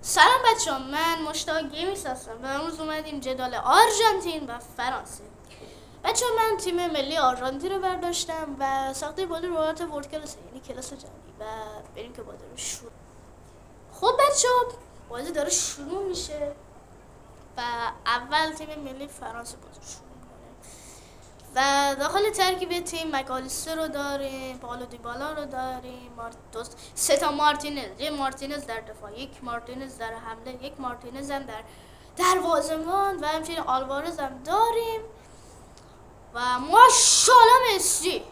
سلام بچه ها، من مشتاق گیمیس هستم و امروز اومدیم جدال آرژانتین و فرانسه. بچه ها، من تیم ملی آرژانتین رو برداشتم و ساخته بازی رو حالت ورد کلاس، یعنی کلاس جنگی، و بریم که بازی رو شروع. خب بچه ها، بازی داره شروع میشه و اول تیم ملی فرانسه بازی شروع میکنه و داخل ترکیب تیم مکالیستر رو داریم، پائولو دیبالا رو داریم، سه تا مارتینز، یه مارتینز در دفاع، یک مارتینز در حمله، یک مارتینز هم در دروازه‌بان و همچنین آلوارز هم داریم و ماشاءالله مسی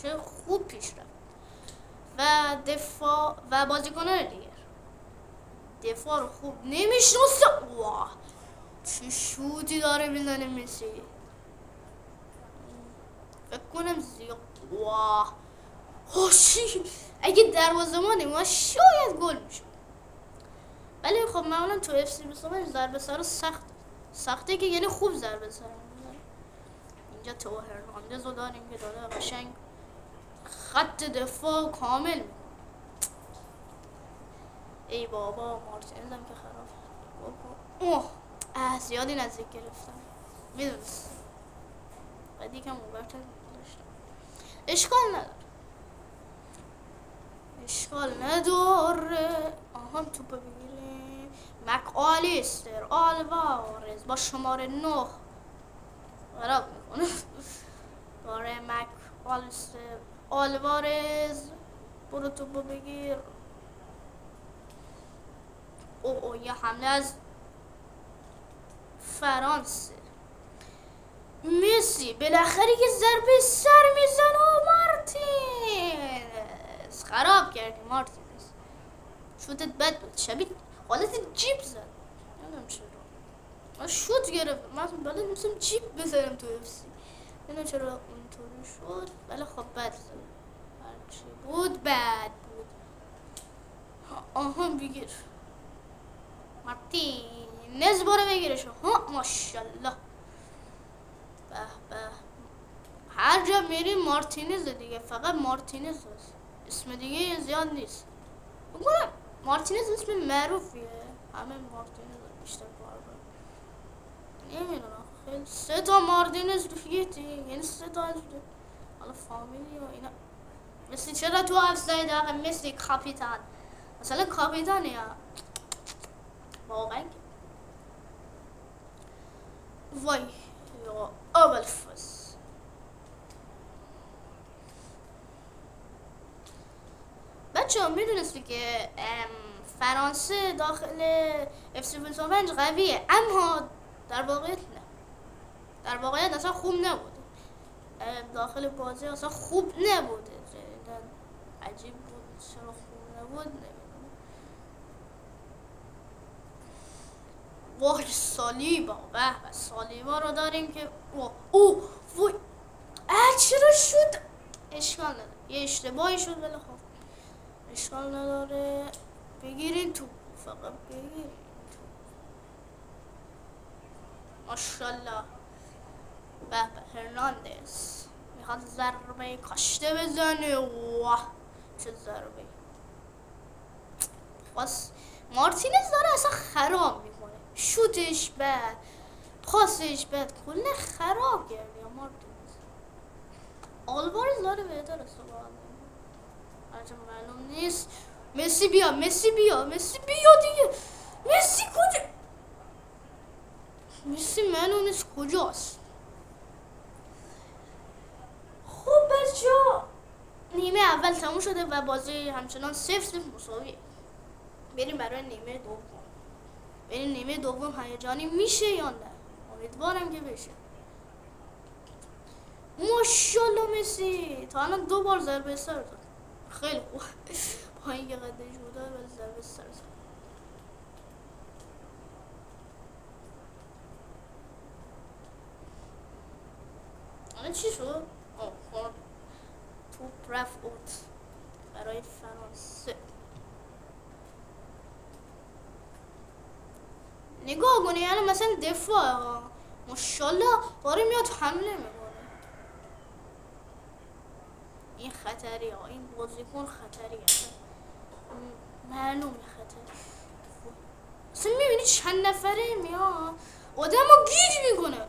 چه خوب پیش رفت و دفاع و بازیکنان دیگر دفاع رو خوب نمیشناسه. واه چه شوتی داره میزنه مسی، فکر کنم زیاد. واه هاشی اگه دروازه‌بانی ما شاید گل میشه، ولی خب معمولا تو اف سی 25 ضربه سر سخته که یعنی خوب ضربه سر میزنه. اینجا تو هرناندز رو داریم که داره قشنگ خط دفاع کامل میکنه. ای بابا مارتینز هم که خراب. اوه زیادی نزدیک گرفتم، میدونست بعد یکم اوورتر داشتم. اشکال نداره. آها توپ بگیریم. مکالیستر آلوارز با شماره 9 خراب میکنه. داره مکالیستر آلوارز، برو توپو بگیر. او یه حمله از فرانسه. مسی بالاخره یه ضربه سر میزنه و مارتینز خراب کردی. مارتینز شوتت بد بود، شبیه حالت جیب زد، نمیدونم چرا من شوت گرفت. من بلد نیستم جیب بزنم تو اف سی، نمیدونم چرا اونطوری شد، ولی خب بد زد. هرچی بود بد بود. آها بگیر مارتینز، برو بگیرش. ها ماشاءالله، به به. هر جا میریم مارتینز دیگه، فقط مارتینز هست، اسم دیگه زیاد نیست. بگونم مارتینز اسم معروفیه، همه مارتینز بیشتر باربار نمیدونم. خیلی سه تا مارتینز یه تیم، یعنی سه تا حالا فامیلی و اینا. مسی چرا تو افزای داخل؟ مسی کاپیتان، مثلا کاپیتان یا واقعا وای یا اول فصل. بچه ها میدونستی که فرانسه داخل اف سی 25 قویه، اما در واقعیت نه، در واقعیت اصلا خوب نبوده. داخل بازی اصلا خوب نبوده، عجیب بود چرا خوب نبود نمیدونم. وای سالیبا، به سالیبا رو داریم که او وای چرا شد. اشکال نداره، یه اشتباهی شد ولی خب اشکال نداره. بگیرین تو، فقط بگیرین تو. ماشاءالله. به هرناندز میخواد ضربه کاشته بزنه. واه چه ضربه. بس مارتینز داره اصلا خراب میکنه، شوتش بد، پاسش بد، کل خراب کرده یا مارتینز. آلوارز داره بهتر استفاده، هرچه معلوم نیست. مسی بیا دیگه. مسی کجا؟ مسی معلوم نیست کجاست. خب بچه‌ها، نیمه اول تموم شده و بازی همچنان 0-0 مساویه. بریم برای نیمه دوم هیجانی میشه یا نه؟ امیدوارم که بشه. ماشاءالله مسی تا الان 2 بار ضربه سر زد، خیلی خوب. پایین که قدش بوده و ضربه سر زد. الان چی شد؟ توپ رفت اوت برای فرانسه. نگاه کنی الان مثلا دفاع ماشاءالله داره میاد حمله میکنه. این خطری ها، این بازیکن خطری هست، معلوم خطری. اصلا میبینی چند نفره میاد آدم رو گیج میکنه.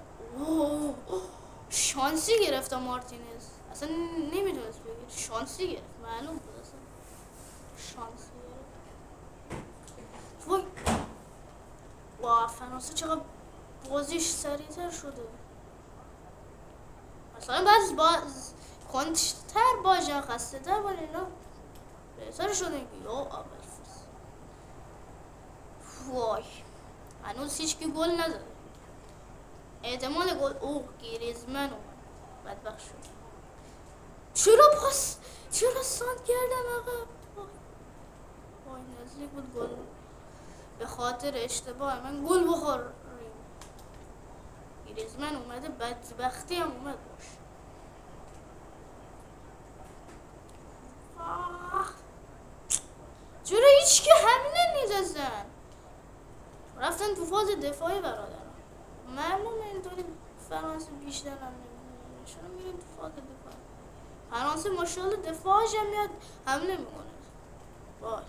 شانسی گرفت مارتینز، اصلا نمیدونست بگیر، شانسی گرفت، معلوم بود اصلا شانسی گرفت. وای واه فرانسه چقدر بازیش سریعتر شده. مثلا باز کنتر باشه، خسته تر باشه، اینا بهتر شده. یا اول وای هنوز هیچکی گل نداره. احتمال گل گریزمن اومد بدبخت شد. چرا سانت کردم آقا؟ وای نزدیک بود گل به خاطر اشتباه من گل بخوریم. گریزمن اومده بدبختی هم اومد باش. چرا هیچ که حمله نیدازن؟ رفتن تو فاز دفاعی برادران. معلومه اینطوری فرانسه بیشتر هم نمیدونه. چرا میریم تو فاز دفاعی؟ فرانسه ماشاءالله دفاعش هم میاد حمله میکنه. وای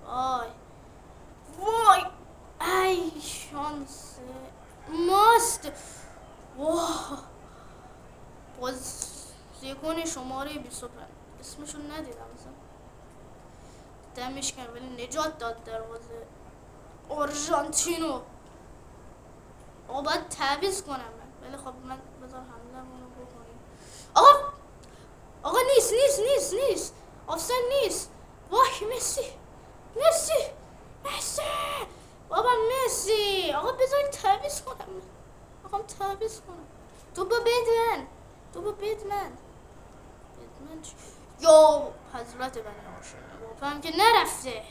وای وای ای شانس ماست. واه بازیکن شماره 25 اسمشون ندیدم مثلا دمش کن ولی نجات داد دروازه آرژانتینو. آقا باید تعویض کنم من، ولی خب من بذار حمله رو بکنیم. آقا نیست آفساید نیست. وای مسی بابا مسی. آقا بذار تعویض کنم من. آقا تعویض کنم. تو با بید من یا حضرت بنی هاشم. باپا هم که نرفته.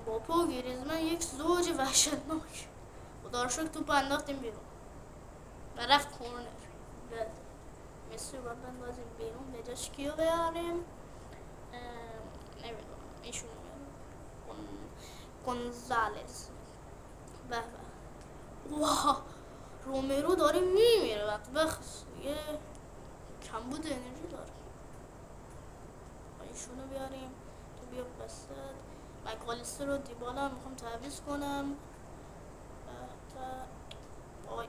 باپا و گریزمن یک زوج وحشتناک. خدا رو شکر توپ انداختیم بیرون و رفت کورنر. مسی رو باید بندازیم بیرون. به جاش کیو بیاریم؟ نمیدونم ایشون میارم گونزالز. به واه رومرو داره میمیره بدبخت، یه کمبود انرژی داره. ایشونو بیاریم تو بیا بسد. مکالیستر رو دیبالا میخوام تعویض کنم. وای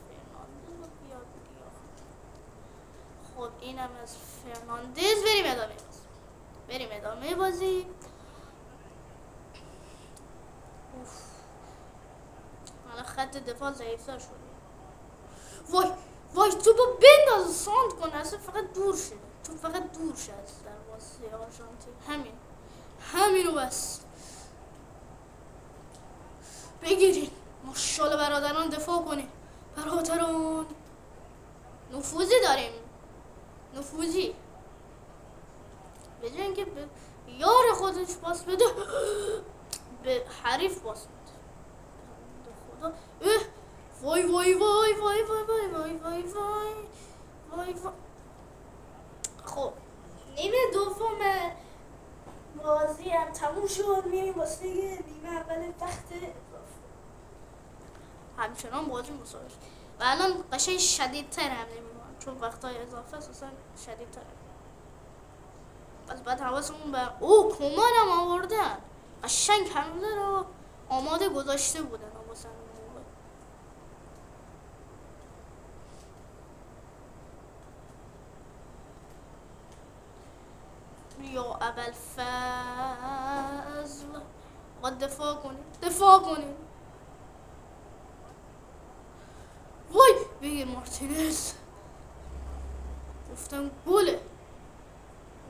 فرناندز رو بیار. خب اینم از فرناندز. بریم ادامه بازی. حالا خط دفاع ضعیفتر شده. وای تو با بنداز ساند کن. اصلا فقط دور شه از دروازه آرژانتین. همینو بس بگیرین. ماشاءالله برادران دفاع کنین. برادران نفوذی داریم. به جای اینکه به یار خودش پاس بده به حریف پاس بده. خدا وای خب نیمه دوم بازی هم تموم شد. میریم واسه نیمه اول وقت اضافه. همچنان بازی مساوی شد و الان قشنگ شدیدتر حمله میکنن چون وقتای اضافه اساسا شدیدتر. از بعد حواسمون به کمان هم آوردن. قشنگ حمله رو آماده گذاشته بودن واسه یا اول فضل. باید دفاع کنیم. وای بگیر مارتینز. گفتم گله.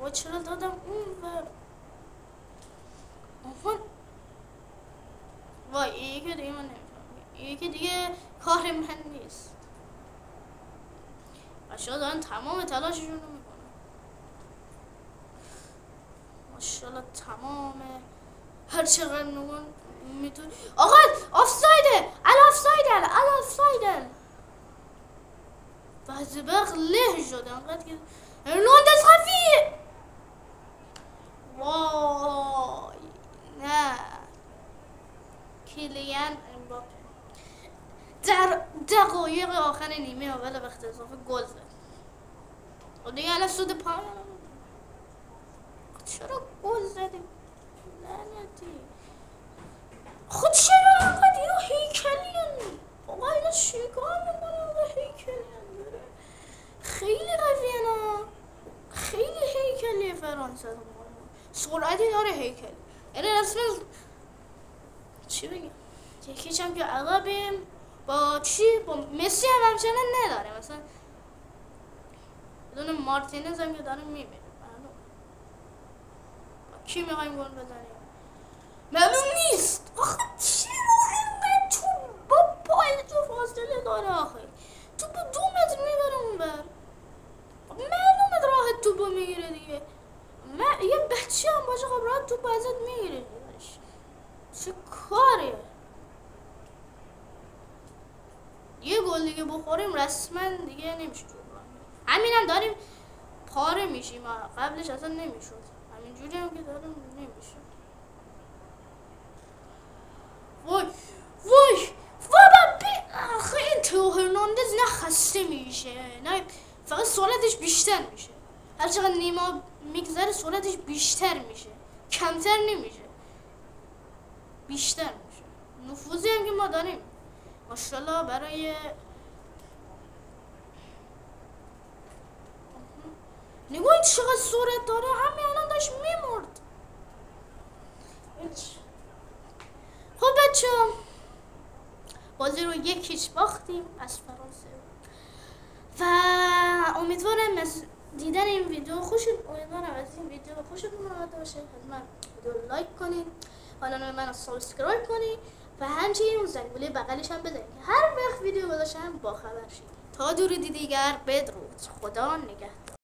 وای چرا دادم اون ور. وای یکی دیگه من نمیفهم. یکی دیگه کار من نیست. بچه‌ها دارن تمام تلاششون رو میکنن. ماشاءالله تمام هر چقدر میتونی. آقا آفسایده. بدبخت له شد انقدر که هرناندز خفیه. وای نه کیلیان امباپه در دقایق آخر نیمه اول وقت اضافه گل زد. و دیگه الان سود پایان. چرا گل زدیم؟ لعنتی. رسما چی بگم، یکیش هم که عقبیم با مسی هم همچنان نداره. مثلا بدون مارتینز هم که داره میمیره. کی میخوایم گل بزنیم؟ معلوم نیست. آخه چرا اینقدر تو با پای تو فاصله داره؟ آخه تو با 2 متر میبره اون بر. معلومه راه توپو میگیره دیگه. یه بچه هم باشه خب راه توپو ازت میگیره. چه کاریه؟ یه گل دیگه بخوریم رسما دیگه نمیشه جبران. همینم داریم پاره میشیم. قبلش اصلا نمیشد. همینجوری هم که داریم نمیشه. وای بابا آخه این تو هرناندز نه خسته میشه نه فقط سرعتش بیشتر میشه. هر چقدر نیما میگذره سرعتش بیشتر میشه، کمتر نمیشه، بیشتر میشه. نفوذی هم که ما داریم ماشاءالله برای نگاه چقدر سرعت داره. همین الان داشت میمرد. خب بچه بازی رو 1-0 باختیم از فرانسه و امیدوارم از دیدن این ویدیو امیدوارم از این ویدیو خوشتون اومده باشه. حتما ویدیو لایک کنید، کانال من رو سابسکرایب کنید و همچنین اون زنگوله بغلش هم بزنید که هر وقت ویدیو گذاشتم با خبر شید. تا درودی دیگر، بدرود، خدا نگهدار.